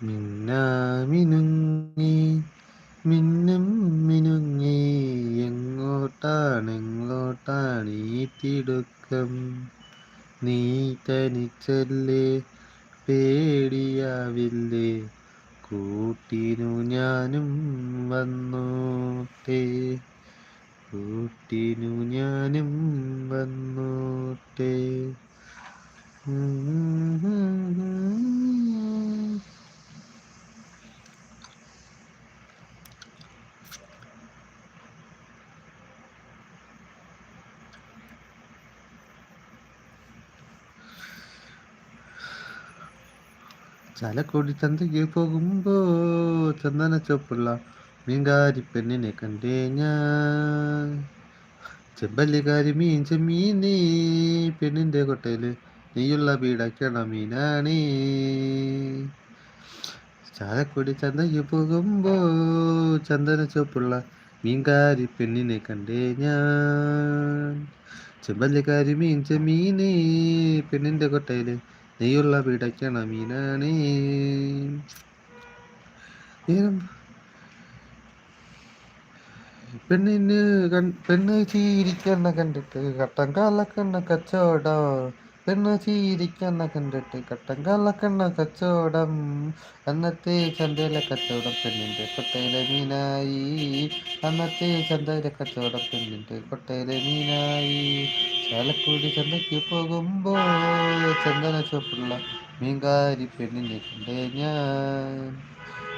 മിന്നാമിനുങ്ങി മിന്നും മിനുങ്ങി എങ്ങോട്ടാണെങ്ങോട്ടാണീ തിടുക്കം? നീ തനിച്ചല്ലേ, പേടിയാവില്ലേ? കൂട്ടിനു ഞാനും വന്നോട്ടെ, കൂട്ടിനു ഞാനും വന്നോട്ടെ. ചാലക്കുടി ചന്തയ്ക്ക് പോകുമ്പോ ചന്ദന ചൊപ്പുള്ള മീൻകാരി പെണ്ണിനെ കണ്ടേ ഞാൻ. ചെമ്പല്ലിക്കാരി മീൻ ചെമ്മീനേ, പെണ്ണിന്റെ കൊട്ടയില് നെയ്യുള്ള പീടയ്ക്കണ മീനാണേ. ചാലക്കുടി ചന്തയ്ക്ക് പോകുമ്പോ ചന്ദന ചൊപ്പുള്ള മീൻകാരി പെണ്ണിനെ കണ്ടേ ഞാൻ. ചെമ്പല്ലിക്കാരി മീൻ ചെമ്മീനേ, പെണ്ണിന്റെ കൊട്ടയില് നെയ്യുള്ള പിടയ്ക്കണ മീനാണേ. നേരം പെണ്ണിന് പെണ്ണ് ചീരിക്കണ്ണ കണ്ടിട്ട് കട്ടൻ കാലക്കണ്ണ കച്ചവടം. പെണ്ണ് ചീരിക്കണ്ണ കണ്ടിട്ട് കട്ടൻ കാലക്കണ്ണ കച്ചവടം. അന്നത്തെ ചന്തയിലെ കച്ചവടം പെണ്ണിന്റെ കൊട്ടയിലെ മീനായി. അന്നത്തെ ചന്തയിലെ കച്ചവടം പെണ്ണിന്റെ കൊട്ടയിലെ മീനായി. ചാലക്കുടി ചന്തയ്ക്ക് പോകുമ്പോ ചന്ദന ചുവപ്പുള്ള മീൻകാരി പെണ്ണിനെ കണ്ടേ ഞാൻ.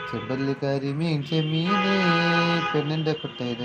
ചെമ്പല്ലിക്കാരി മീൻ ചെമ്മീനേ, പെണ്ണിന്റെ കൊട്ടയിലെ